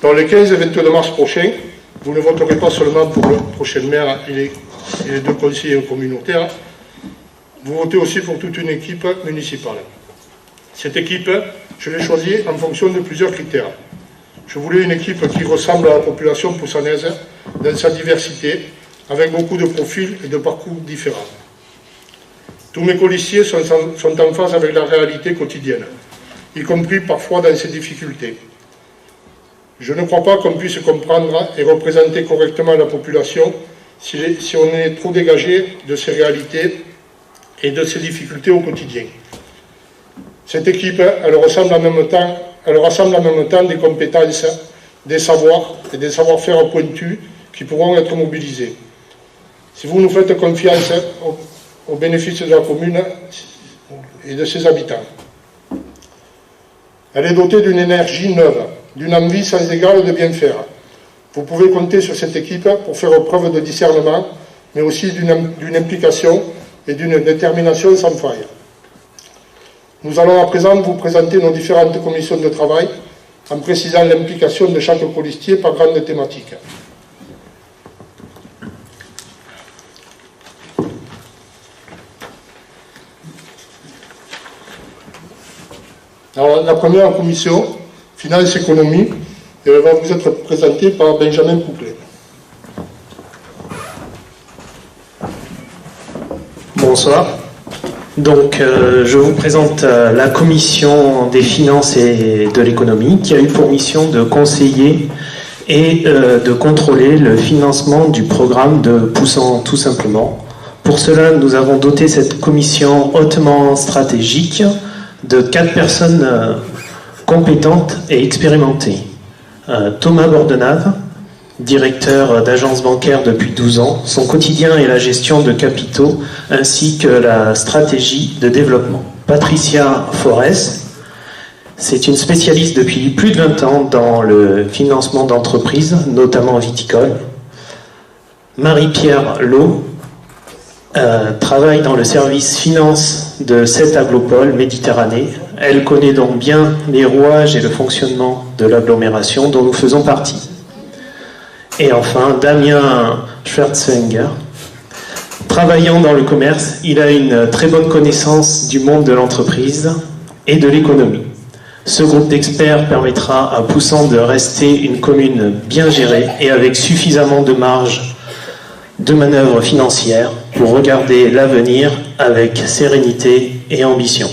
Dans le 15 et 22 mars prochain, vous ne voterez pas seulement pour le prochain maire et les 2 conseillers communautaires, vous votez aussi pour toute une équipe municipale. Cette équipe, je l'ai choisie en fonction de plusieurs critères. Je voulais une équipe qui ressemble à la population poussanaise dans sa diversité, avec beaucoup de profils et de parcours différents. Tous mes colistiers sont en phase avec la réalité quotidienne, y compris parfois dans ses difficultés. Je ne crois pas qu'on puisse comprendre et représenter correctement la population si on est trop dégagé de ses réalités et de ses difficultés au quotidien. Cette équipe, elle rassemble en même temps des compétences, des savoirs et des savoir-faire pointus qui pourront être mobilisés. Si vous nous faites confiance au bénéfice de la commune et de ses habitants. Elle est dotée d'une énergie neuve, d'une envie sans égale de bien faire. Vous pouvez compter sur cette équipe pour faire preuve de discernement, mais aussi d'une implication et d'une détermination sans faille. Nous allons à présent vous présenter nos différentes commissions de travail en précisant l'implication de chaque colistier par grande thématique. Alors, la première commission, Finances et Économie, elle va vous être présentée par Benjamin Pouclet. Bonsoir. Donc, je vous présente la commission des finances et de l'économie qui a eu pour mission de conseiller et de contrôler le financement du programme de Poussant tout simplement. Pour cela, nous avons doté cette commission hautement stratégique de 4 personnes compétentes et expérimentées. Thomas Bordenave, directeur d'agence bancaire depuis 12 ans, son quotidien est la gestion de capitaux ainsi que la stratégie de développement. Patricia Forès, c'est une spécialiste depuis plus de 20 ans dans le financement d'entreprises, notamment viticoles. Marie-Pierre Lowe travaille dans le service finance de 7 aglopoles Méditerranée. Elle connaît donc bien les rouages et le fonctionnement de l'agglomération dont nous faisons partie. Et enfin, Damien Schwerzwenger, travaillant dans le commerce, il a une très bonne connaissance du monde de l'entreprise et de l'économie. Ce groupe d'experts permettra à Poussant de rester une commune bien gérée et avec suffisamment de marge de manœuvre financière pour regarder l'avenir avec sérénité et ambition.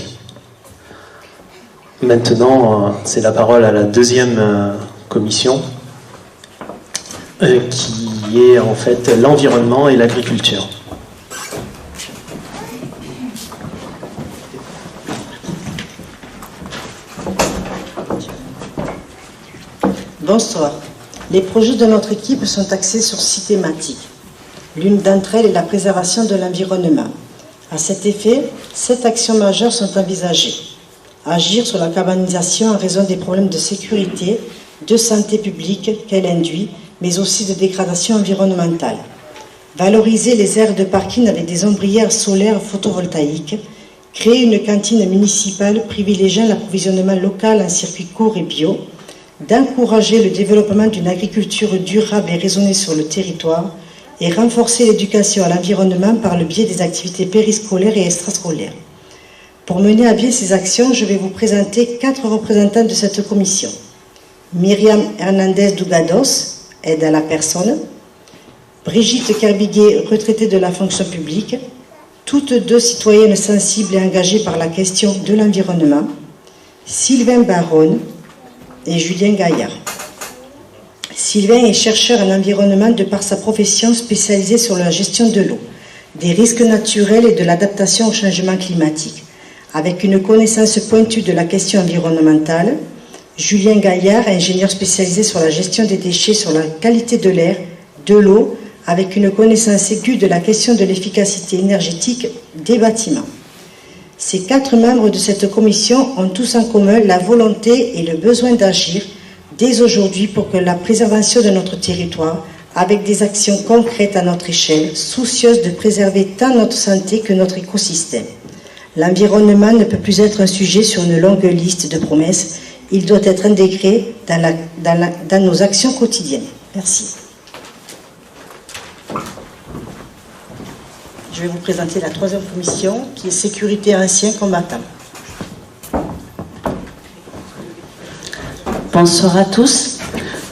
Maintenant, c'est la parole à la deuxième commission, qui est en fait l'environnement et l'agriculture. Bonsoir. Les projets de notre équipe sont axés sur 6 thématiques. L'une d'entre elles est la préservation de l'environnement. À cet effet, 7 actions majeures sont envisagées. Agir sur la carbonisation en raison des problèmes de sécurité, de santé publique qu'elle induit, mais aussi de dégradation environnementale. Valoriser les aires de parking avec des ombrières solaires photovoltaïques. Créer une cantine municipale privilégiant l'approvisionnement local en circuit court et bio. D'encourager le développement d'une agriculture durable et raisonnée sur le territoire et renforcer l'éducation à l'environnement par le biais des activités périscolaires et extrascolaires. Pour mener à bien ces actions, je vais vous présenter 4 représentants de cette commission. Myriam Hernandez Dougados, aide à la personne. Brigitte Kerbiguet, retraitée de la fonction publique. Toutes 2 citoyennes sensibles et engagées par la question de l'environnement. Sylvain Baronne et Julien Gaillard. Sylvain est chercheur en environnement de par sa profession spécialisée sur la gestion de l'eau, des risques naturels et de l'adaptation au changement climatique. Avec une connaissance pointue de la question environnementale, Julien Gaillard, ingénieur spécialisé sur la gestion des déchets, sur la qualité de l'air, de l'eau, avec une connaissance aiguë de la question de l'efficacité énergétique des bâtiments. Ces 4 membres de cette commission ont tous en commun la volonté et le besoin d'agir dès aujourd'hui pour que la préservation de notre territoire, avec des actions concrètes à notre échelle, soucieuses de préserver tant notre santé que notre écosystème. L'environnement ne peut plus être un sujet sur une longue liste de promesses. il doit être intégré dans nos actions quotidiennes. Merci. Je vais vous présenter la troisième commission, qui est sécurité anciens combattants. Bonsoir à tous.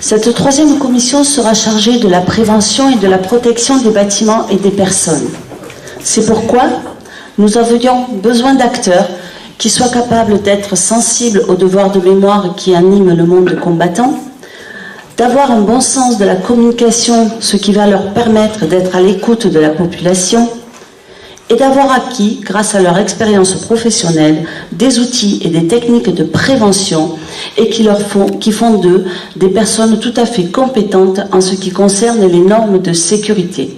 Cette troisième commission sera chargée de la prévention et de la protection des bâtiments et des personnes. C'est pourquoi nous avions besoin d'acteurs qui soient capables d'être sensibles aux devoirs de mémoire qui animent le monde combattant, d'avoir un bon sens de la communication, ce qui va leur permettre d'être à l'écoute de la population, et d'avoir acquis, grâce à leur expérience professionnelle, des outils et des techniques de prévention et qui font d'eux des personnes tout à fait compétentes en ce qui concerne les normes de sécurité.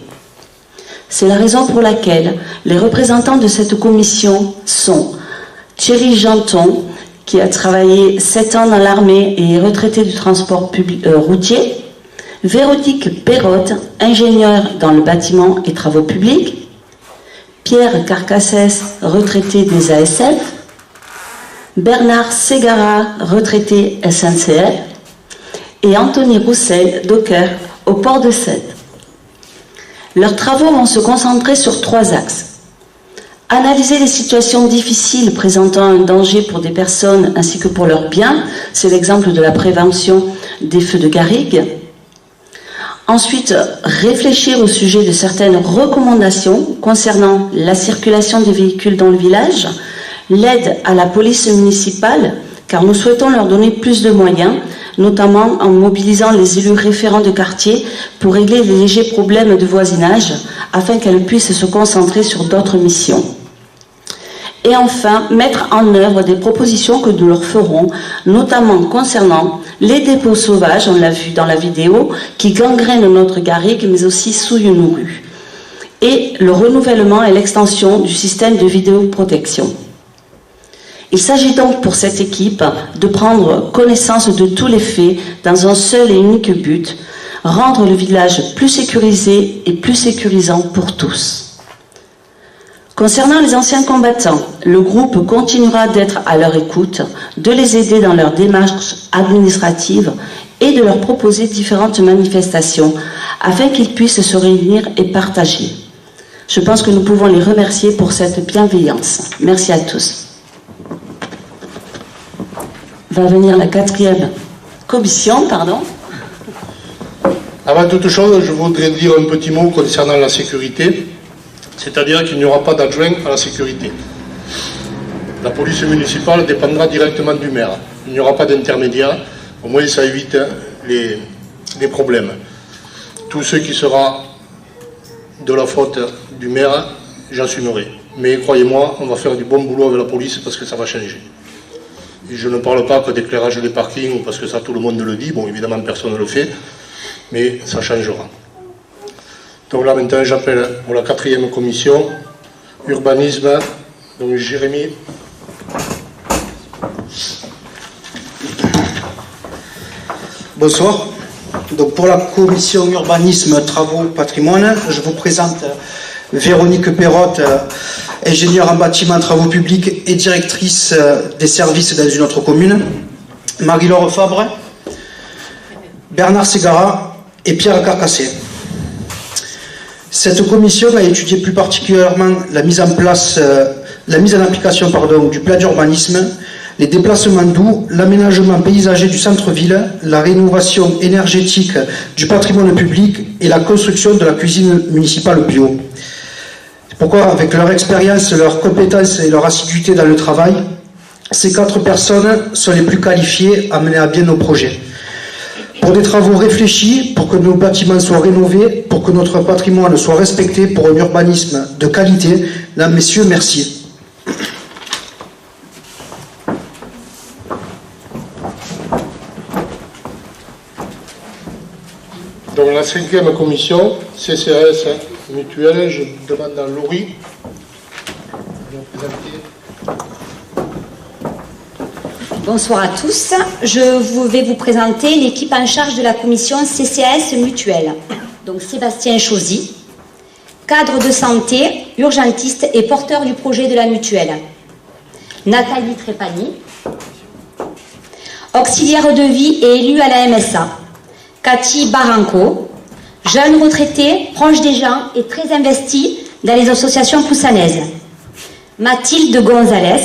C'est la raison pour laquelle les représentants de cette commission sont Thierry Janton, qui a travaillé 7 ans dans l'armée et est retraité du transport routier, Véronique Perrotte, ingénieure dans le bâtiment et travaux publics, Pierre Carcassès, retraité des ASF, Bernard Ségara, retraité SNCF, et Anthony Roussel, docker, au port de Sète. Leurs travaux vont se concentrer sur 3 axes. Analyser les situations difficiles présentant un danger pour des personnes ainsi que pour leurs biens, c'est l'exemple de la prévention des feux de garrigue. Ensuite, réfléchir au sujet de certaines recommandations concernant la circulation des véhicules dans le village, l'aide à la police municipale, car nous souhaitons leur donner plus de moyens, notamment en mobilisant les élus référents de quartier pour régler les légers problèmes de voisinage, afin qu'elles puissent se concentrer sur d'autres missions. Et enfin, mettre en œuvre des propositions que nous leur ferons, notamment concernant les dépôts sauvages, on l'a vu dans la vidéo, qui gangrènent notre garrigue, mais aussi souillent nos rues. Et le renouvellement et l'extension du système de vidéoprotection. Il s'agit donc pour cette équipe de prendre connaissance de tous les faits dans un seul et unique but, rendre le village plus sécurisé et plus sécurisant pour tous. Concernant les anciens combattants, le groupe continuera d'être à leur écoute, de les aider dans leurs démarches administratives et de leur proposer différentes manifestations afin qu'ils puissent se réunir et partager. Je pense que nous pouvons les remercier pour cette bienveillance. Merci à tous. Va venir la 4e commission, pardon. Avant toute chose, je voudrais dire un petit mot concernant la sécurité, c'est-à-dire qu'il n'y aura pas d'adjoint à la sécurité. La police municipale dépendra directement du maire. Il n'y aura pas d'intermédiaire, au moins ça évite les problèmes. Tout ce qui sera de la faute du maire, j'assumerai. Mais croyez-moi, on va faire du bon boulot avec la police parce que ça va changer. Et je ne parle pas que d'éclairage des parkings, parce que ça tout le monde le dit, bon évidemment personne ne le fait, mais ça changera. Donc là maintenant j'appelle pour la 4e commission, urbanisme, donc Jérémy. Bonsoir. Donc pour la commission urbanisme, travaux, patrimoine, je vous présente Véronique Perrotte, ingénieure en bâtiment, travaux publics et directrice des services dans une autre commune, Marie-Laure Fabre, Bernard Ségara et Pierre Carcassé. Cette commission a étudié plus particulièrement la mise en application du plan d'urbanisme, les déplacements doux, l'aménagement paysager du centre-ville, la rénovation énergétique du patrimoine public et la construction de la cuisine municipale bio. C'est pourquoi, avec leur expérience, leurs compétences et leur assiduité dans le travail, ces 4 personnes sont les plus qualifiées à mener à bien nos projets. Pour des travaux réfléchis, pour que nos bâtiments soient rénovés, pour que notre patrimoine soit respecté, pour un urbanisme de qualité, mesdames, messieurs, merci. Donc la 5e commission, CCAS mutuelle, je demande à Laurie de présenter. Bonsoir à tous. Je vais vous présenter l'équipe en charge de la commission CCAS mutuelle. Donc Sébastien Chauzy, cadre de santé, urgentiste et porteur du projet de la mutuelle. Nathalie Trépani, auxiliaire de vie et élue à la MSA. Cathy Barranco, jeune retraitée, proche des gens et très investie dans les associations poussanaises. Mathilde Gonzalez,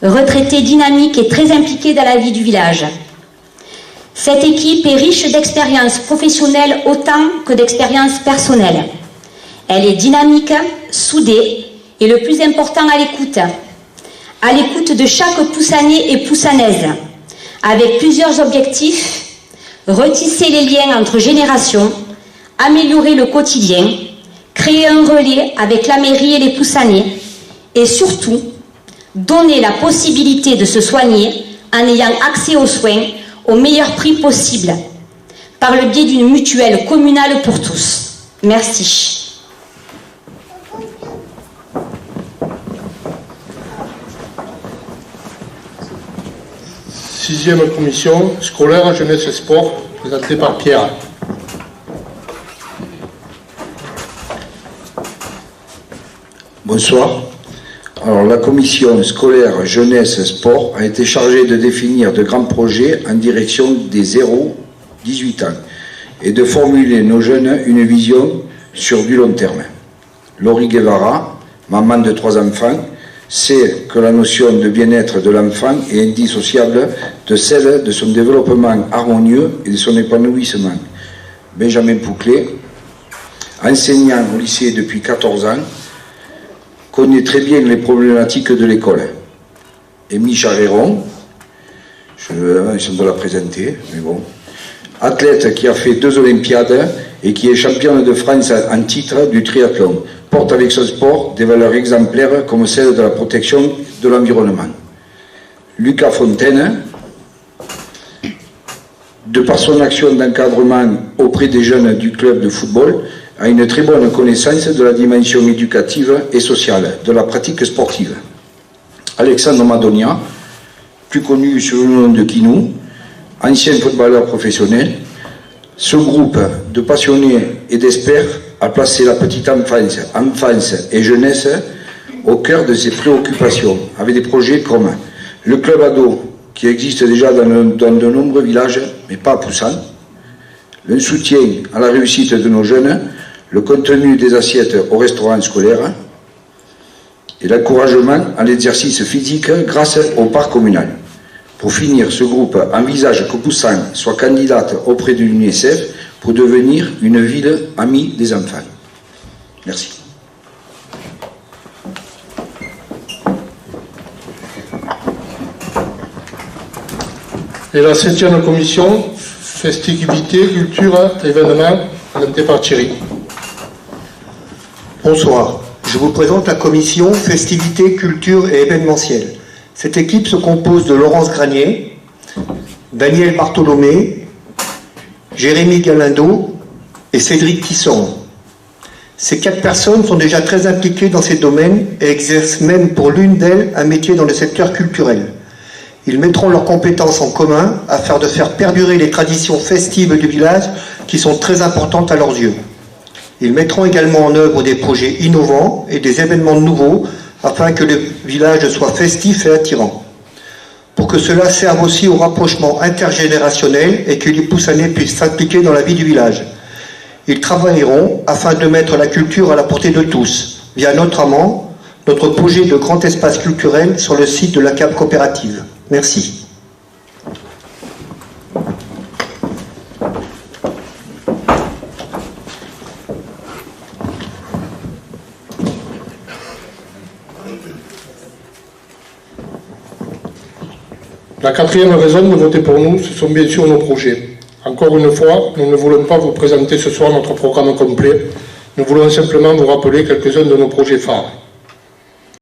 retraitée dynamique et très impliquée dans la vie du village. Cette équipe est riche d'expériences professionnelles autant que d'expériences personnelles. Elle est dynamique, soudée et le plus important à l'écoute de chaque poussanais et poussanaise, avec plusieurs objectifs: retisser les liens entre générations, améliorer le quotidien, créer un relais avec la mairie et les poussanais, et surtout, donner la possibilité de se soigner en ayant accès aux soins au meilleur prix possible, par le biais d'une mutuelle communale pour tous. Merci. Sixième commission, scolaire, jeunesse et sport, présentée par Pierre. Bonsoir. Alors, la commission scolaire, jeunesse et sport a été chargée de définir de grands projets en direction des 0-18 ans et de formuler nos jeunes une vision sur du long terme. Laurie Guevara, maman de 3 enfants, sait que la notion de bien-être de l'enfant est indissociable de celle de son développement harmonieux et de son épanouissement. Benjamin Pouclet, enseignant au lycée depuis 14 ans, connaît très bien les problématiques de l'école. Émilie Charéron, ils sont de la présenter, mais bon, athlète qui a fait 2 Olympiades et qui est championne de France en titre du triathlon, porte avec ce sport des valeurs exemplaires comme celle de la protection de l'environnement. Lucas Fontaine, de par son action d'encadrement auprès des jeunes du club de football, a une très bonne connaissance de la dimension éducative et sociale de la pratique sportive. Alexandre Madonia, plus connu sous le nom de Kinou, ancien footballeur professionnel, ce groupe de passionnés et d'experts a placé la petite enfance et jeunesse au cœur de ses préoccupations, avec des projets comme le club ado, qui existe déjà dans de nombreux villages, mais pas à Poussan, le soutien à la réussite de nos jeunes, le contenu des assiettes au restaurant scolaire et l'encouragement à l'exercice physique grâce au parc communal. Pour finir, ce groupe envisage que Poussan soit candidate auprès de l'UNICEF pour devenir une ville amie des enfants. Merci. Et la 7e commission, festivité, culture, événements, présentée par Thierry. Bonsoir. Je vous présente la commission festivités, culture et événementiel. Cette équipe se compose de Laurence Granier, Daniel Bartholomé, Jérémy Galindo et Cédric Tisson. Ces 4 personnes sont déjà très impliquées dans ces domaines et exercent même pour l'une d'elles un métier dans le secteur culturel. Ils mettront leurs compétences en commun afin de faire perdurer les traditions festives du village qui sont très importantes à leurs yeux. Ils mettront également en œuvre des projets innovants et des événements nouveaux afin que le village soit festif et attirant. Pour que cela serve aussi au rapprochement intergénérationnel et que les Poussanais puissent s'impliquer dans la vie du village. Ils travailleront afin de mettre la culture à la portée de tous, via notamment notre projet de grand espace culturel sur le site de la CAP coopérative. Merci. La 4e raison de voter pour nous, ce sont bien sûr nos projets. Encore une fois, nous ne voulons pas vous présenter ce soir notre programme complet. Nous voulons simplement vous rappeler quelques-uns de nos projets phares.